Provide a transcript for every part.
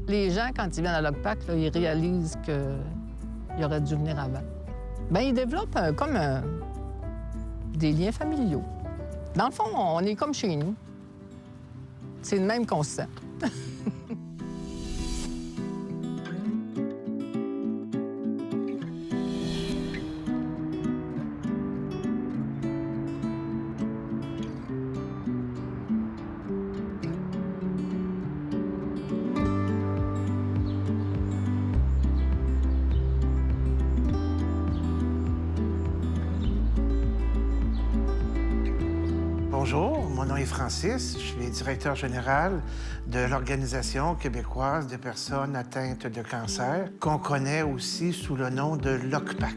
Les gens, quand ils viennent à l'OCPAC, là, ils réalisent qu'ils auraient dû venir avant. Bien, ils développent des liens familiaux. Dans le fond, on est comme chez nous. C'est le même qu'on se sent. Bonjour, mon nom est Francis. Je suis directeur général de l'Organisation québécoise des personnes atteintes de cancer, qu'on connaît aussi sous le nom de l'OCPAC.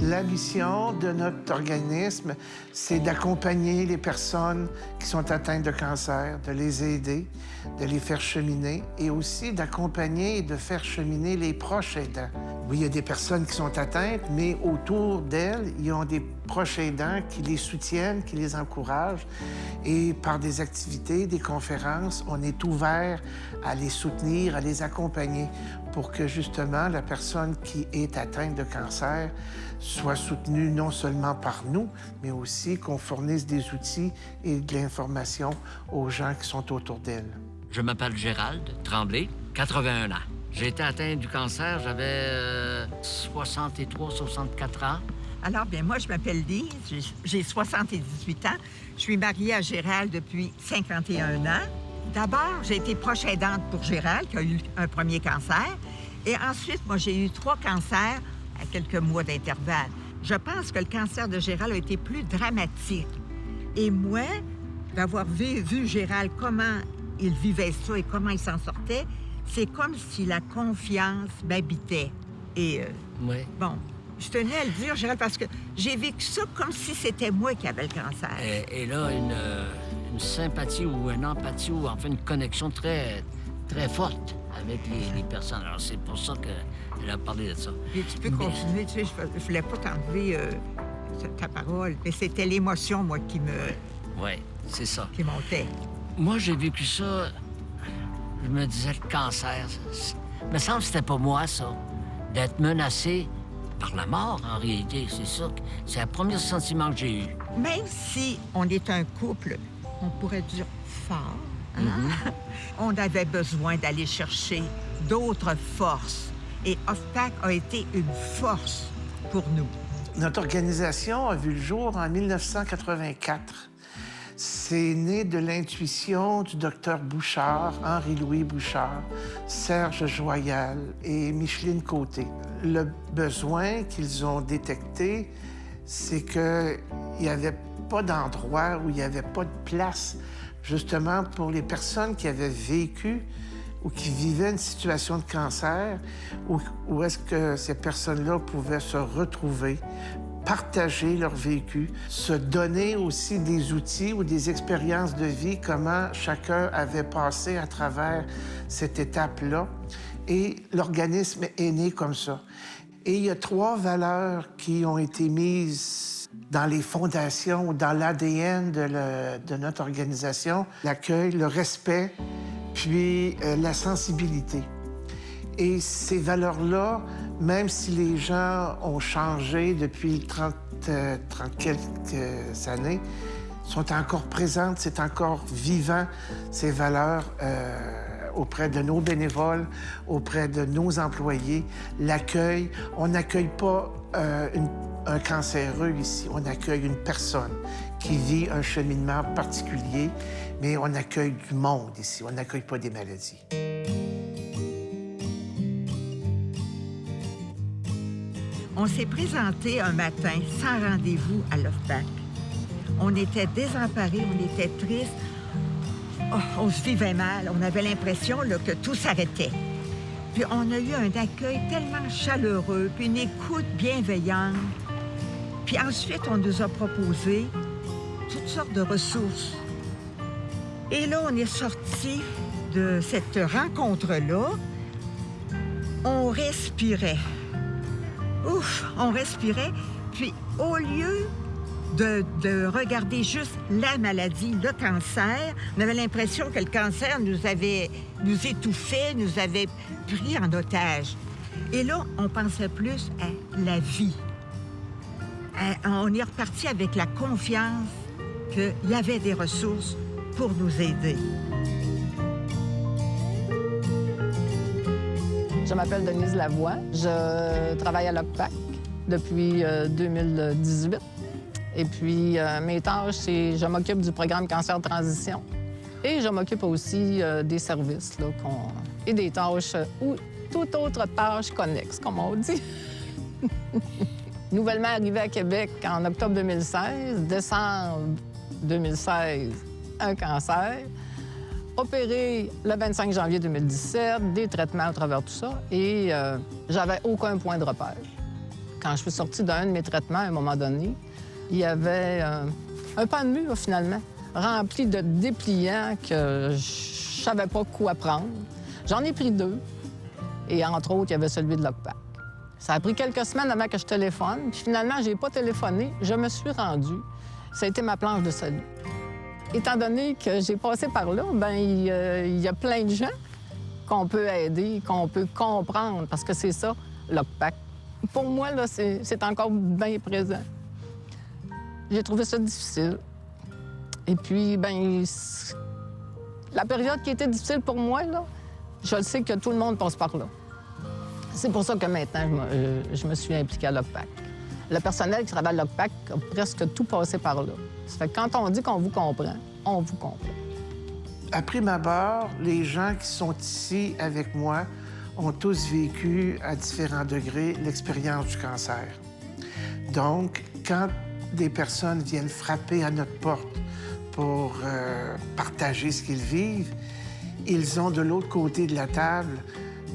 La mission de notre organisme, c'est d'accompagner les personnes qui sont atteintes de cancer, de les aider, de les faire cheminer et aussi d'accompagner et de faire cheminer les proches aidants. Oui, il y a des personnes qui sont atteintes, mais autour d'elles, ils ont des proches aidants qui les soutiennent, qui les encouragent. Et par des activités, des conférences, on est ouvert à les soutenir, à les accompagner pour que justement la personne qui est atteinte de cancer soit soutenue non seulement par nous, mais aussi qu'on fournisse des outils et de l'information aux gens qui sont autour d'elle. Je m'appelle Gérald Tremblay, 81 ans. J'ai été atteint du cancer, j'avais 63, 64 ans. Alors, bien, moi, je m'appelle Lise, j'ai 78 ans. Je suis mariée à Gérald depuis 51 ans. D'abord, j'ai été proche aidante pour Gérald, qui a eu un premier cancer. Et ensuite, moi, j'ai eu 3 cancers à quelques mois d'intervalle. Je pense que le cancer de Gérald a été plus dramatique. Et moi, d'avoir vu Gérald, comment il vivait ça et comment il s'en sortait, c'est comme si la confiance m'habitait. Et, Oui. bon, je tenais à le dire, Gérald, parce que j'ai vécu ça comme si c'était moi qui avais le cancer. Et là, une sympathie ou une empathie ou enfin une connexion très, très forte avec les personnes. Alors, c'est pour ça qu'elle a parlé de ça. Et tu peux continuer, tu sais, je voulais pas t'enlever ta parole, mais c'était l'émotion, moi, qui c'est ça. qui montait. Moi, j'ai vécu ça, je me disais, le cancer, il me semble que c'était pas moi, ça, d'être menacé par la mort, en réalité. C'est ça, c'est le premier sentiment que j'ai eu. Même si on est un couple, on pourrait dire fort, hein? On avait besoin d'aller chercher d'autres forces. Et OCPAC a été une force pour nous. Notre organisation a vu le jour en 1984. C'est né de l'intuition du docteur Bouchard, Henri-Louis Bouchard, Serge Joyal et Micheline Côté. Le besoin qu'ils ont détecté, c'est qu'il n'y avait pas d'endroit où il n'y avait pas de place, justement pour les personnes qui avaient vécu ou qui vivaient une situation de cancer, où est-ce que ces personnes-là pouvaient se retrouver, partager leur vécu, se donner aussi des outils ou des expériences de vie, comment chacun avait passé à travers cette étape-là. Et l'organisme est né comme ça. Et il y a 3 valeurs qui ont été mises dans les fondations ou dans l'ADN de notre organisation: l'accueil, le respect, puis la sensibilité. Et ces valeurs-là, même si les gens ont changé depuis 30 quelques années, sont encore présentes, c'est encore vivant, ces valeurs, auprès de nos bénévoles, auprès de nos employés. L'accueil, on n'accueille pas un cancéreux ici, on accueille une personne qui vit un cheminement particulier, mais on accueille du monde ici, on n'accueille pas des maladies. On s'est présenté un matin sans rendez-vous à l'OCPAC. On était désemparés, on était tristes. Oh, on se vivait mal. On avait l'impression là, que tout s'arrêtait. Puis on a eu un accueil tellement chaleureux, puis une écoute bienveillante. Puis ensuite, on nous a proposé toutes sortes de ressources. Et là, on est sortis de cette rencontre-là. On respirait. Ouf, on respirait. Puis au lieu de regarder juste la maladie, le cancer. On avait l'impression que le cancer nous étouffait, nous avait pris en otage. Et là, on pensait plus à la vie. On est reparti avec la confiance qu'il y avait des ressources pour nous aider. Je m'appelle Denise Lavoie. Je travaille à l'OCPAC depuis 2018. Et puis, mes tâches, c'est je m'occupe du programme Cancer Transition et je m'occupe aussi des services là, et des tâches ou toute autre tâche connexe, comme on dit. Nouvellement arrivé à Québec en octobre 2016, décembre 2016, un cancer. Opéré le 25 janvier 2017, des traitements à travers tout ça, et j'avais aucun point de repère. Quand je suis sortie d'un de mes traitements, à un moment donné, il y avait un pan de mur, finalement, rempli de dépliants que je savais pas quoi prendre. J'en ai pris 2, et entre autres, il y avait celui de l'OCPAC. Ça a pris quelques semaines avant que je téléphone, puis finalement, j'ai pas téléphoné, je me suis rendue. Ça a été ma planche de salut. Étant donné que j'ai passé par là, bien, il y a plein de gens qu'on peut aider, qu'on peut comprendre, parce que c'est ça, l'OCPAC. Pour moi, là, c'est encore bien présent. J'ai trouvé ça difficile. Et puis, bien, la période qui était difficile pour moi, là, je le sais que tout le monde passe par là. C'est pour ça que maintenant, je me suis impliquée à l'OCPAC. Le personnel qui travaille à l'OCPAC a presque tout passé par là. Ça fait que quand on dit qu'on vous comprend, on vous comprend. À prime abord, les gens qui sont ici avec moi ont tous vécu à différents degrés l'expérience du cancer. Donc, quand des personnes viennent frapper à notre porte pour partager ce qu'ils vivent, ils ont de l'autre côté de la table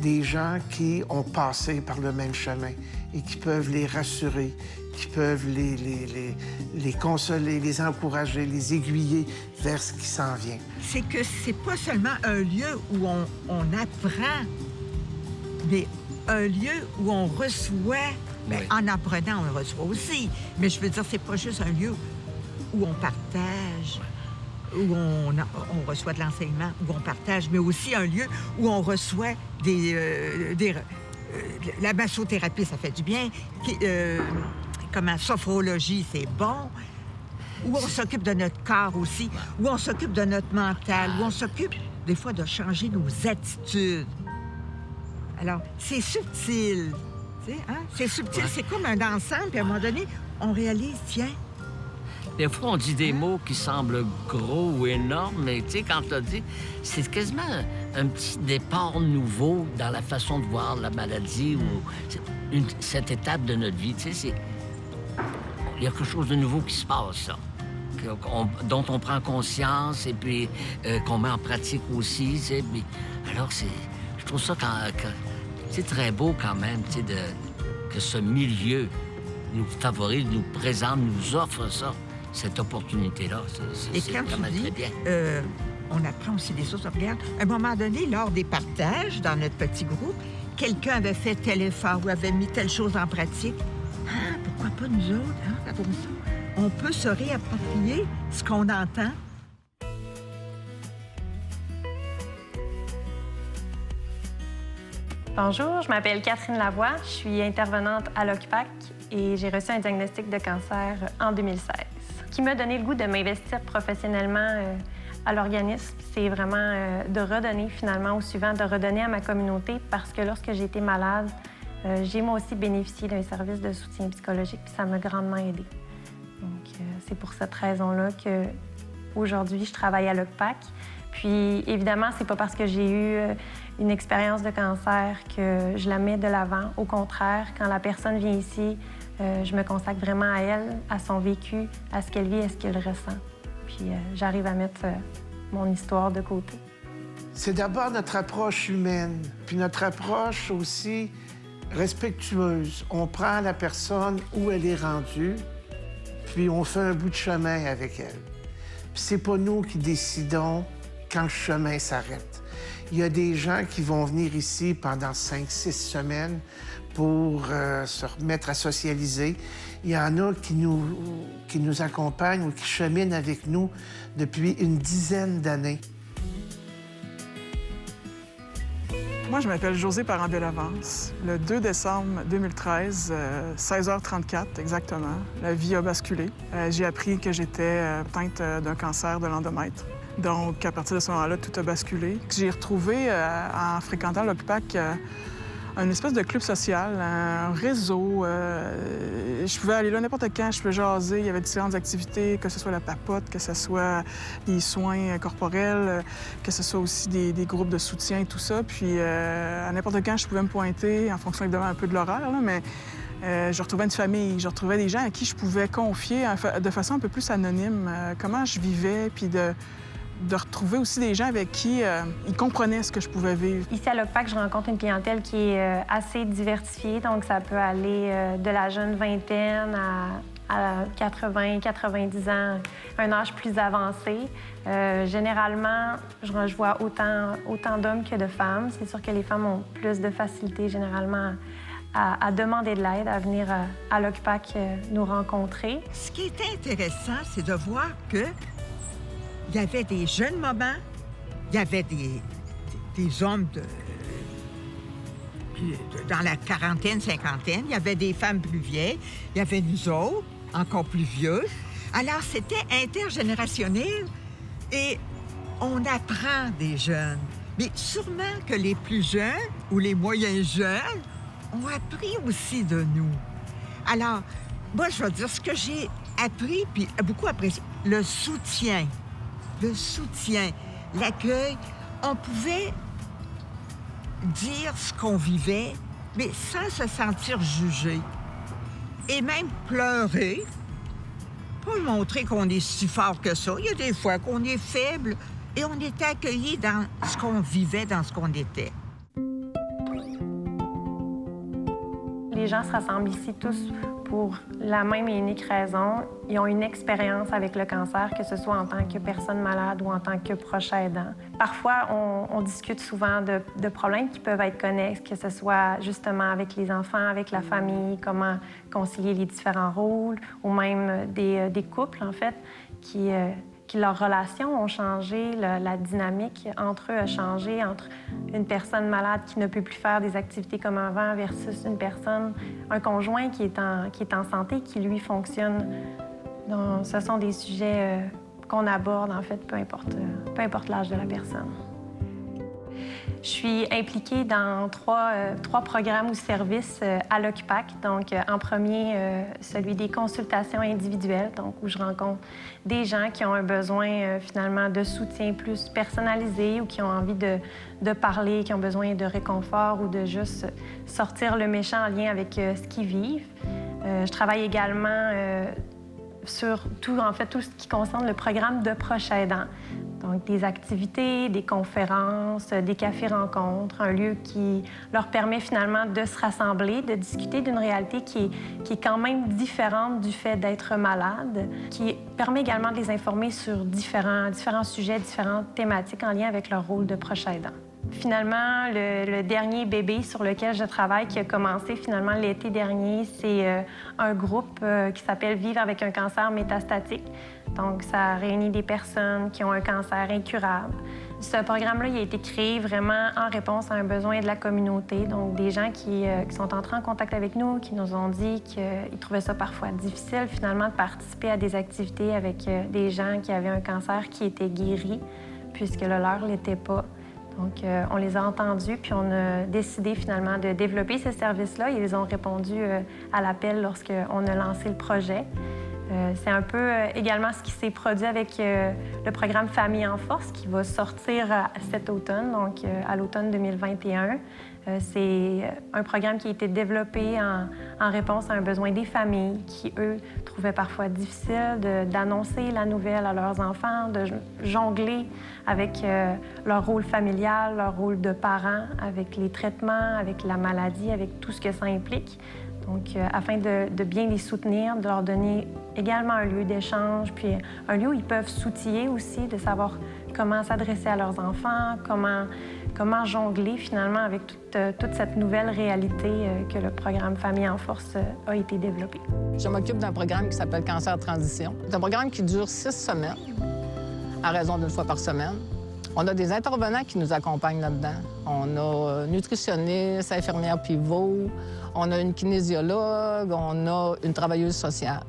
des gens qui ont passé par le même chemin et qui peuvent les rassurer, qui peuvent les consoler, les encourager, les aiguiller vers ce qui s'en vient. C'est que c'est pas seulement un lieu où on apprend, mais un lieu où on reçoit. Bien, Oui. en apprenant, on reçoit aussi. Mais je veux dire, c'est pas juste un lieu où on partage, où on reçoit de l'enseignement, où on partage, mais aussi un lieu où on reçoit la massothérapie, ça fait du bien. Comment, sophrologie, c'est bon. Où on s'occupe de notre corps aussi, où on s'occupe de notre mental, où on s'occupe des fois de changer nos attitudes. Alors, c'est subtil. Tu sais, hein? C'est subtil, Ouais. c'est comme un ensemble, puis à un moment donné, on réalise, tiens, Des fois, on dit des mots qui semblent gros ou énormes, mais tu sais, quand tu as dit, c'est quasiment un petit départ nouveau dans la façon de voir la maladie ou cette étape de notre vie. Tu sais, il y a quelque chose de nouveau qui se passe, là, dont on prend conscience et puis qu'on met en pratique aussi. Tu sais, puis, alors, je trouve ça c'est très beau quand même, tu sais, que ce milieu nous favorise, nous présente, nous offre ça. Cette opportunité-là, et c'est quand vraiment tu dis, très bien. on apprend aussi des choses. Regarde, à un moment donné, lors des partages dans notre petit groupe, quelqu'un avait fait tel effort ou avait mis telle chose en pratique. Ah, pourquoi pas nous autres? Hein? Ça tombe ça. On peut se réapproprier ce qu'on entend. Bonjour, je m'appelle Catherine Lavoie, je suis intervenante à l'OCPAC et j'ai reçu un diagnostic de cancer en 2016. Ce qui m'a donné le goût de m'investir professionnellement à l'organisme, c'est vraiment de redonner finalement au suivant, de redonner à ma communauté parce que lorsque j'ai été malade, j'ai moi aussi bénéficié d'un service de soutien psychologique puis ça m'a grandement aidée. Donc c'est pour cette raison-là qu'aujourd'hui je travaille à l'OCPAC. Puis, évidemment, c'est pas parce que j'ai eu une expérience de cancer que je la mets de l'avant. Au contraire, quand la personne vient ici, je me consacre vraiment à elle, à son vécu, à ce qu'elle vit, à ce qu'elle ressent. Puis, j'arrive à mettre mon histoire de côté. C'est d'abord notre approche humaine, puis notre approche aussi respectueuse. On prend la personne où elle est rendue, puis on fait un bout de chemin avec elle. Puis c'est pas nous qui décidons quand le chemin s'arrête. Il y a des gens qui vont venir ici pendant 5-6 semaines pour se remettre à socialiser. Il y en a qui nous accompagnent ou qui cheminent avec nous depuis une dizaine d'années. Moi, je m'appelle Josée Parent-Bellavance. Le 2 décembre 2013, 16h34 exactement, la vie a basculé. J'ai appris que j'étais atteinte d'un cancer de l'endomètre. Donc, à partir de ce moment-là, tout a basculé. J'ai retrouvé, en fréquentant l'OCPAC, une espèce de club social, un réseau. Je pouvais aller là n'importe quand, je pouvais jaser. Il y avait différentes activités, que ce soit la papote, que ce soit les soins corporels, que ce soit aussi des groupes de soutien et tout ça. Puis à n'importe quand, je pouvais me pointer, en fonction évidemment un peu de l'horaire, là, mais je retrouvais une famille, je retrouvais des gens à qui je pouvais confier de façon un peu plus anonyme comment je vivais, puis de retrouver aussi des gens avec qui ils comprenaient ce que je pouvais vivre. Ici à l'OCPAC, je rencontre une clientèle qui est assez diversifiée, donc ça peut aller de la jeune vingtaine à 80, 90 ans, un âge plus avancé. Généralement, je vois autant d'hommes que de femmes. C'est sûr que les femmes ont plus de facilité généralement à demander de l'aide, à venir à l'OCPAC nous rencontrer. Ce qui est intéressant, c'est de voir que il y avait des jeunes mamans, il y avait des hommes dans la quarantaine, cinquantaine, il y avait des femmes plus vieilles, il y avait nous autres, encore plus vieux. Alors, c'était intergénérationnel et on apprend des jeunes. Mais sûrement que les plus jeunes ou les moyens jeunes ont appris aussi de nous. Alors, moi, je vais dire ce que j'ai appris, puis beaucoup apprécié, le soutien. Le soutien, l'accueil, on pouvait dire ce qu'on vivait, mais sans se sentir jugé. Et même pleurer, pas montrer qu'on est si fort que ça. Il y a des fois qu'on est faible et on est accueilli dans ce qu'on vivait, dans ce qu'on était. Les gens se rassemblent ici tous pour la même et unique raison. Ils ont une expérience avec le cancer, que ce soit en tant que personne malade ou en tant que proche aidant. Parfois, on discute souvent de problèmes qui peuvent être connexes, que ce soit justement avec les enfants, avec la famille, comment concilier les différents rôles, ou même des couples, en fait, qui leurs relations ont changé, la dynamique entre eux a changé, entre une personne malade qui ne peut plus faire des activités comme avant versus un conjoint qui est en santé, qui, lui, fonctionne. Donc, ce sont des sujets qu'on aborde, en fait, peu importe l'âge de la personne. Je suis impliquée dans trois programmes ou services à l'OCPAC. Donc, en premier, celui des consultations individuelles, donc où je rencontre des gens qui ont un besoin, finalement, de soutien plus personnalisé ou qui ont envie de parler, qui ont besoin de réconfort ou de juste sortir le méchant en lien avec ce qu'ils vivent. Je travaille également sur tout ce qui concerne le programme de proche aidant. Donc, des activités, des conférences, des cafés-rencontres, un lieu qui leur permet finalement de se rassembler, de discuter d'une réalité qui est quand même différente du fait d'être malade, qui permet également de les informer sur différents sujets, différentes thématiques en lien avec leur rôle de proche aidant. Finalement, le dernier bébé sur lequel je travaille, qui a commencé finalement l'été dernier, c'est un groupe qui s'appelle Vivre avec un cancer métastatique. Donc, ça réunit des personnes qui ont un cancer incurable. Ce programme-là, il a été créé vraiment en réponse à un besoin de la communauté. Donc, des gens qui sont entrés en contact avec nous, qui nous ont dit qu'ils trouvaient ça parfois difficile, finalement, de participer à des activités avec des gens qui avaient un cancer qui était guéri, puisque le leur ne l'était pas. Donc, on les a entendus, puis on a décidé finalement de développer ce service-là. Ils ont répondu à l'appel lorsqu'on a lancé le projet. C'est un peu également ce qui s'est produit avec le programme Famille en force qui va sortir cet automne, donc à l'automne 2021. C'est un programme qui a été développé en réponse à un besoin des familles qui, eux, trouvaient parfois difficile d'annoncer la nouvelle à leurs enfants, de jongler avec leur rôle familial, leur rôle de parents, avec les traitements, avec la maladie, avec tout ce que ça implique. Donc, afin de bien les soutenir, de leur donner également un lieu d'échange, puis un lieu où ils peuvent s'outiller aussi, de savoir comment s'adresser à leurs enfants, comment comment jongler finalement avec toute cette nouvelle réalité que le programme Famille en force a été développé. Je m'occupe d'un programme qui s'appelle Cancer Transition. C'est un programme qui dure 6 semaines, à raison d'une fois par semaine. On a des intervenants qui nous accompagnent là-dedans. On a nutritionniste, infirmière pivot, on a une kinésiologue, on a une travailleuse sociale.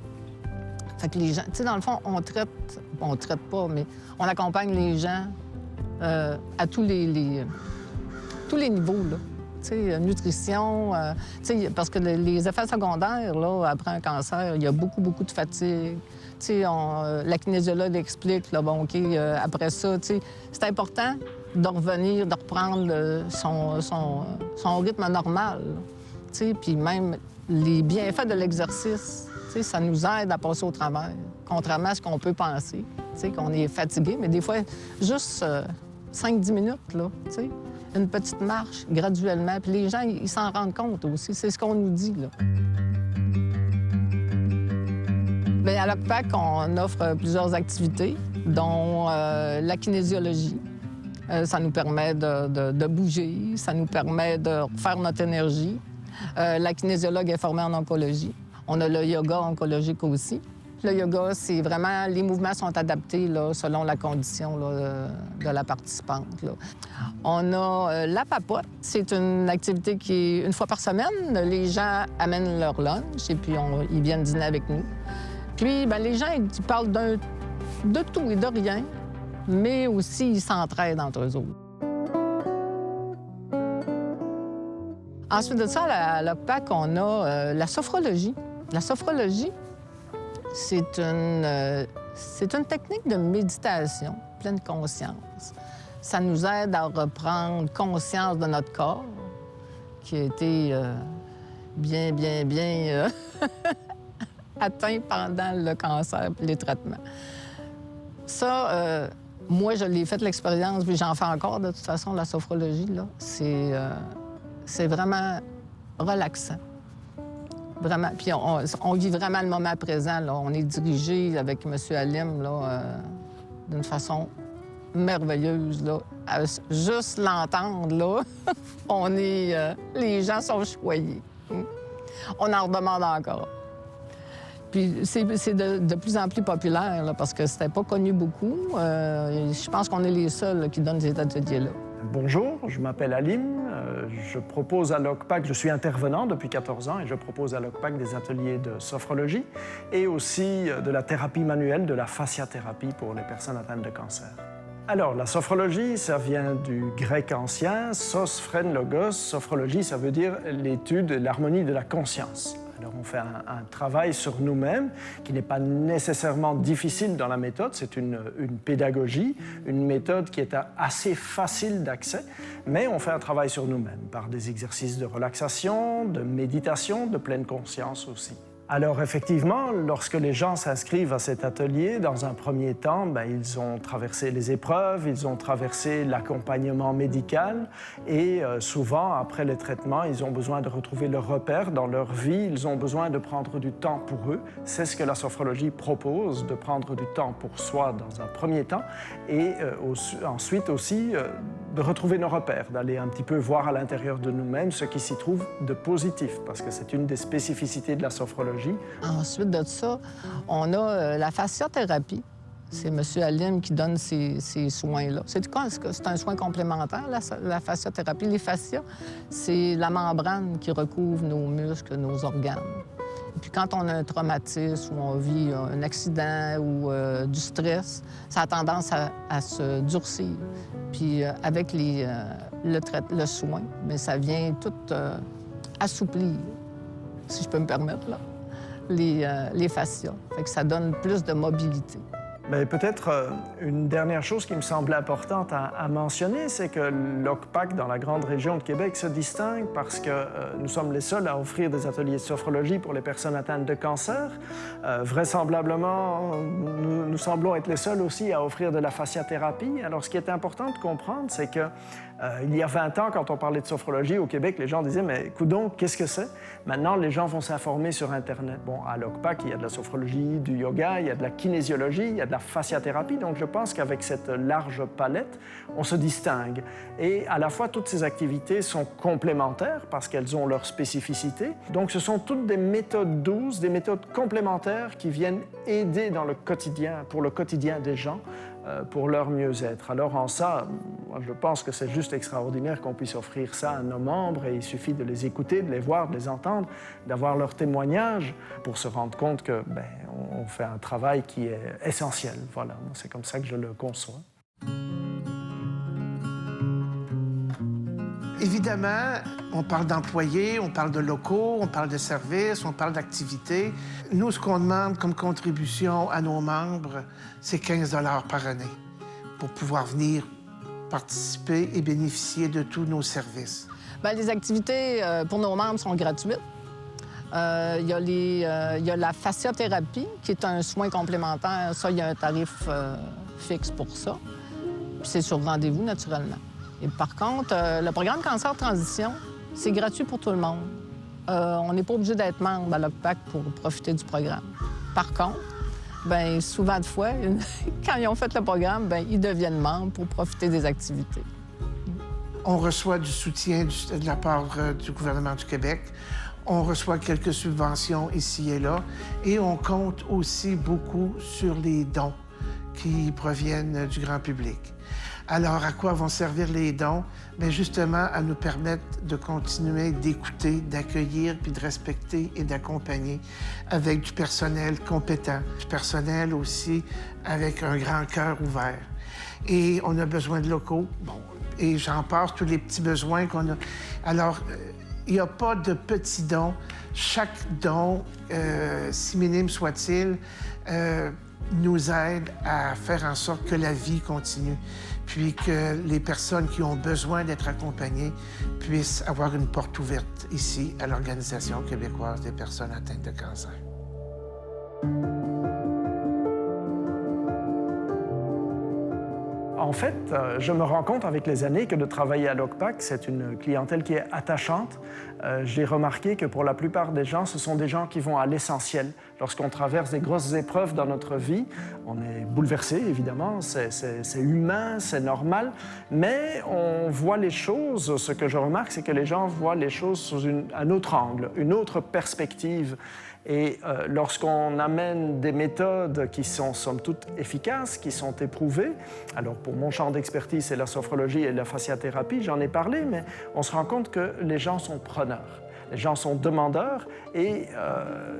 Fait que les gens, tu sais, dans le fond, on traite pas, mais on accompagne les gens à tous les niveaux, là. Tu sais, nutrition, tu sais, parce que les effets secondaires, là, après un cancer, il y a beaucoup de fatigue. Tu sais, la kinésiologue explique, là, bon, OK, après ça, tu sais, c'est important de revenir, de reprendre son rythme normal, tu sais, puis même les bienfaits de l'exercice, tu sais, ça nous aide à passer au travers, contrairement à ce qu'on peut penser, tu sais, qu'on est fatigué, mais des fois, juste 5-10 minutes, là, tu sais, une petite marche graduellement, puis les gens, ils s'en rendent compte aussi, c'est ce qu'on nous dit, là. Bien, à l'OCPAC, on offre plusieurs activités, dont la kinésiologie. Ça nous permet de bouger, ça nous permet de faire notre énergie. La kinésiologue est formée en oncologie. On a le yoga oncologique aussi. Le yoga, c'est vraiment... Les mouvements sont adaptés là, selon la condition là, de la participante. Là. On a la papote. C'est une activité qui est une fois par semaine. Les gens amènent leur lunch et puis ils viennent dîner avec nous. Puis, bien, les gens, ils parlent de tout et de rien, mais aussi ils s'entraident entre eux autres. Ensuite de ça, à l'OCPAC, on a la sophrologie. La sophrologie, c'est une technique de méditation, pleine conscience. Ça nous aide à reprendre conscience de notre corps, qui a été bien atteint pendant le cancer et les traitements. Ça, moi, je l'ai fait l'expérience, puis j'en fais encore de toute façon, la sophrologie, là. C'est vraiment relaxant. Vraiment. Puis on vit vraiment le moment présent, là. On est dirigé avec M. Halim, là, d'une façon merveilleuse, là. Juste l'entendre, là, les gens sont choyés. On en redemande encore. Puis c'est de plus en plus populaire, là, parce que c'était pas connu beaucoup. Je pense qu'on est les seuls là, qui donnent ces ateliers-là. Bonjour, je m'appelle Halim. Je propose à l'OCPAC, je suis intervenant depuis 14 ans et je propose à l'OCPAC des ateliers de sophrologie et aussi de la thérapie manuelle, de la fasciathérapie pour les personnes atteintes de cancer. Alors, la sophrologie, ça vient du grec ancien, sos, phren, logos. Sophrologie, ça veut dire l'étude, l'harmonie de la conscience. Alors, on fait un travail sur nous-mêmes qui n'est pas nécessairement difficile dans la méthode. C'est une pédagogie, une méthode qui est assez facile d'accès, mais on fait un travail sur nous-mêmes par des exercices de relaxation, de méditation, de pleine conscience aussi. Alors effectivement, lorsque les gens s'inscrivent à cet atelier, dans un premier temps, ils ont traversé les épreuves, ils ont traversé l'accompagnement médical et souvent, après les traitements, ils ont besoin de retrouver leurs repères dans leur vie, ils ont besoin de prendre du temps pour eux. C'est ce que la sophrologie propose, de prendre du temps pour soi dans un premier temps et ensuite aussi de retrouver nos repères, d'aller un petit peu voir à l'intérieur de nous-mêmes ce qui s'y trouve de positif, parce que c'est une des spécificités de la sophrologie. Ensuite de ça, on a la fasciathérapie. C'est M. Halim qui donne ces soins-là. C'est un soin complémentaire, la fasciathérapie. Les fascias, c'est la membrane qui recouvre nos muscles, nos organes. Et puis quand on a un traumatisme ou on vit un accident ou du stress, ça a tendance à se durcir. Puis avec le soin, mais ça vient tout assouplir, si je peux me permettre, là, les fascias. Fait que ça donne plus de mobilité. Mais peut-être une dernière chose qui me semble importante à mentionner, c'est que l'OCPAC, dans la grande région de Québec, se distingue parce que nous sommes les seuls à offrir des ateliers de sophrologie pour les personnes atteintes de cancer. Vraisemblablement, nous semblons être les seuls aussi à offrir de la fasciathérapie. Alors, ce qui est important de comprendre, c'est que Il y a 20 ans, quand on parlait de sophrologie au Québec, les gens disaient « Mais coudonc, qu'est-ce que c'est ?» Maintenant, les gens vont s'informer sur Internet. Bon, à l'OCPAC, il y a de la sophrologie, du yoga, il y a de la kinésiologie, il y a de la fasciathérapie. Donc, je pense qu'avec cette large palette, on se distingue. Et à la fois, toutes ces activités sont complémentaires parce qu'elles ont leur spécificité. Donc, ce sont toutes des méthodes douces, des méthodes complémentaires qui viennent aider dans le quotidien, pour le quotidien des gens, pour leur mieux-être. Alors en ça, moi, je pense que c'est juste extraordinaire qu'on puisse offrir ça à nos membres et il suffit de les écouter, de les voir, de les entendre, d'avoir leurs témoignages pour se rendre compte que on fait un travail qui est essentiel. Voilà, c'est comme ça que je le conçois. Évidemment, on parle d'employés, on parle de locaux, on parle de services, on parle d'activités. Nous, ce qu'on demande comme contribution à nos membres, c'est 15 $ par année pour pouvoir venir participer et bénéficier de tous nos services. Bien, les activités pour nos membres sont gratuites. Il y a la fasciathérapie, qui est un soin complémentaire. Ça, il y a un tarif fixe pour ça. Puis c'est sur rendez-vous, naturellement. Et par contre, le programme Cancer Transition, c'est gratuit pour tout le monde. On n'est pas obligé d'être membre à l'OCPAC pour profiter du programme. Par contre, bien, souvent de fois, quand ils ont fait le programme, bien, ils deviennent membres pour profiter des activités. On reçoit du soutien de la part du gouvernement du Québec. On reçoit quelques subventions ici et là. Et on compte aussi beaucoup sur les dons qui proviennent du grand public. Alors, à quoi vont servir les dons? Bien, justement, à nous permettre de continuer d'écouter, d'accueillir, puis de respecter et d'accompagner avec du personnel compétent, du personnel aussi avec un grand cœur ouvert. Et on a besoin de locaux. Bon, et j'en passe tous les petits besoins qu'on a. Alors, il n'y a pas de petits dons. Chaque don, si minime soit-il, nous aide à faire en sorte que la vie continue, puis que les personnes qui ont besoin d'être accompagnées puissent avoir une porte ouverte ici à l'Organisation québécoise des personnes atteintes de cancer. En fait, je me rends compte avec les années que de travailler à l'OCPAC, c'est une clientèle qui est attachante. J'ai remarqué que pour la plupart des gens, ce sont des gens qui vont à l'essentiel. Lorsqu'on traverse des grosses épreuves dans notre vie, on est bouleversé, évidemment, c'est humain, c'est normal, mais on voit les choses, ce que je remarque, c'est que les gens voient les choses sous un autre angle, une autre perspective. Et lorsqu'on amène des méthodes qui sont, somme toute, efficaces, qui sont éprouvées, alors pour mon champ d'expertise, c'est la sophrologie et la fasciathérapie, j'en ai parlé, mais on se rend compte que les gens sont preneurs, les gens sont demandeurs, et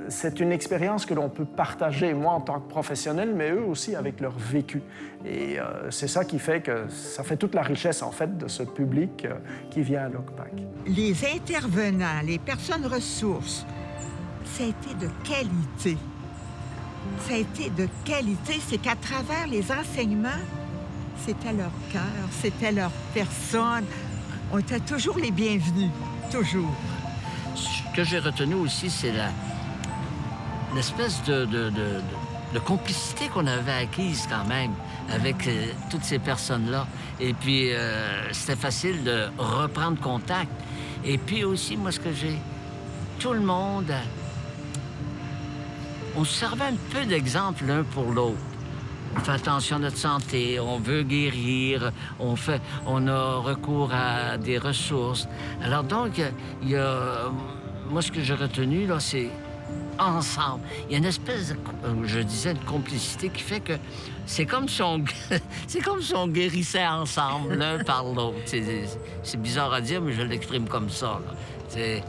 c'est une expérience que l'on peut partager, moi en tant que professionnel, mais eux aussi avec leur vécu. Et c'est ça qui fait que ça fait toute la richesse, en fait, de ce public qui vient à l'OCPAC. Les intervenants, les personnes ressources, ça a été de qualité. Ça a été de qualité, c'est qu'à travers les enseignements, c'était leur cœur, c'était leur personne. On était toujours les bienvenus, toujours. Ce que j'ai retenu aussi, c'est l'espèce de complicité qu'on avait acquise quand même avec toutes ces personnes-là. Et puis, c'était facile de reprendre contact. Et puis aussi, moi, ce que j'ai... Tout le monde... On se servait un peu d'exemple l'un pour l'autre. On fait attention à notre santé, on veut guérir, on a recours à des ressources. Alors donc, il y a... Moi, ce que j'ai retenu, là, c'est ensemble. Il y a une espèce de, je disais, de complicité qui fait que c'est comme si on, c'est comme si on guérissait ensemble, l'un par l'autre. C'est bizarre à dire, mais je l'exprime comme ça, là.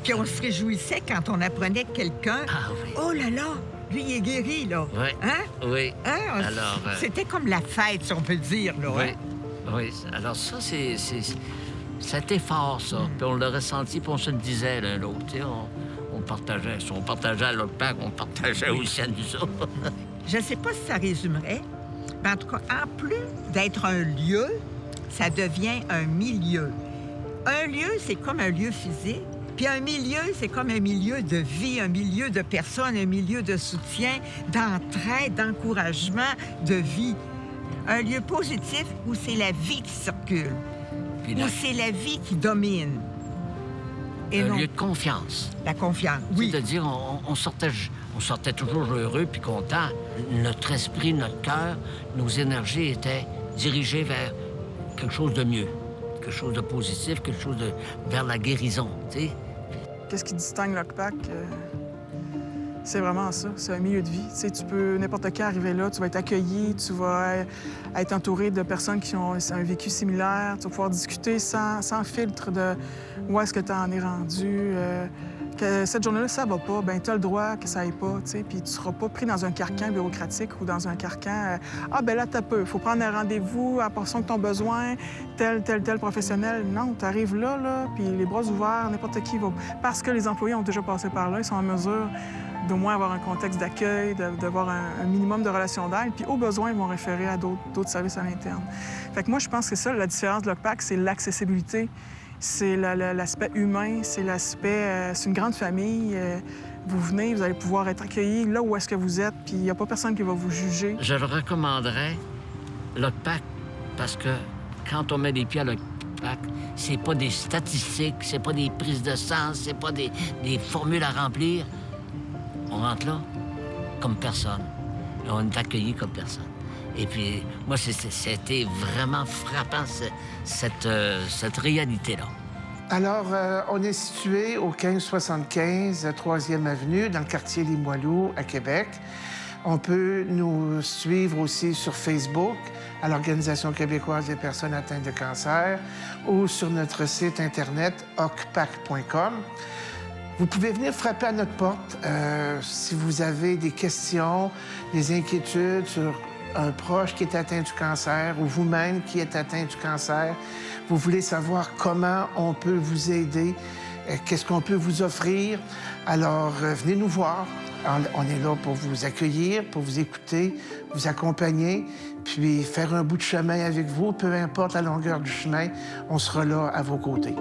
Puis on se réjouissait quand on apprenait que quelqu'un... Ah oui. Oh là là, lui, il est guéri, là. Oui. Hein? Oui. Hein? Alors, c'était comme la fête, si on peut dire, là. Oui. Hein? Oui. Alors ça, c'était fort, ça. Puis on l'a ressenti, puis on se le disait l'un l'autre. On partageait. Si on partageait à l'OCPAC, on partageait aussi à nous autres. Je ne sais pas si ça résumerait, mais en tout cas, en plus d'être un lieu, ça devient un milieu. Un lieu, c'est comme un lieu physique. Puis un milieu, c'est comme un milieu de vie, un milieu de personnes, un milieu de soutien, d'entraide, d'encouragement, de vie. Un lieu positif où c'est la vie qui circule. Puis Où c'est la vie qui domine. Et un non lieu de confiance. la confiance. Oui. C'est-à-dire, on sortait toujours heureux puis content. Notre esprit, notre cœur, nos énergies étaient dirigées vers quelque chose de mieux, quelque chose de positif, quelque chose vers la guérison, tu sais. Qu'est-ce qui distingue l'OCPAC? C'est vraiment ça, c'est un milieu de vie. Tu sais, tu peux n'importe qui arriver là, tu vas être accueilli, tu vas être entouré de personnes qui ont un vécu similaire, tu vas pouvoir discuter sans filtre de où est-ce que tu en es rendu. Que cette journée-là, ça va pas, bien, tu as le droit que ça aille pas, tu sais, puis tu seras pas pris dans un carcan bureaucratique ou dans un carcan ah, ben là, t'as peu, faut prendre un rendez-vous à portion de ton besoin, tel professionnel. Non, tu arrives là, puis les bras ouverts, n'importe qui va. Parce que les employés ont déjà passé par là, ils sont en mesure d'au moins avoir un contexte d'accueil, d'avoir un minimum de relations d'aide, puis au besoin, ils vont référer à d'autres services à l'interne. Fait que moi, je pense que ça, la différence de l'OCPAC, c'est l'accessibilité, c'est l'aspect humain, c'est l'aspect... c'est une grande famille. Vous venez, vous allez pouvoir être accueillis là où est-ce que vous êtes, puis il n'y a pas personne qui va vous juger. Je le recommanderais, l'OCPAC, parce que quand on met les pieds à l'OCPAC, c'est pas des statistiques, c'est pas des prises de sang, c'est pas des formules à remplir. On rentre là comme personne. Et on est accueilli comme personne. Et puis, moi, c'était vraiment frappant, cette réalité-là. Alors, on est situé au 1575 3e Avenue, dans le quartier Limoilou, à Québec. On peut nous suivre aussi sur Facebook, à l'Organisation québécoise des personnes atteintes de cancer, ou sur notre site Internet, ocpac.com. Vous pouvez venir frapper à notre porte si vous avez des questions, des inquiétudes sur un proche qui est atteint du cancer ou vous-même qui êtes atteint du cancer. Vous voulez savoir comment on peut vous aider, qu'est-ce qu'on peut vous offrir. Alors, venez nous voir. On est là pour vous accueillir, pour vous écouter, vous accompagner, puis faire un bout de chemin avec vous. Peu importe la longueur du chemin, on sera là à vos côtés.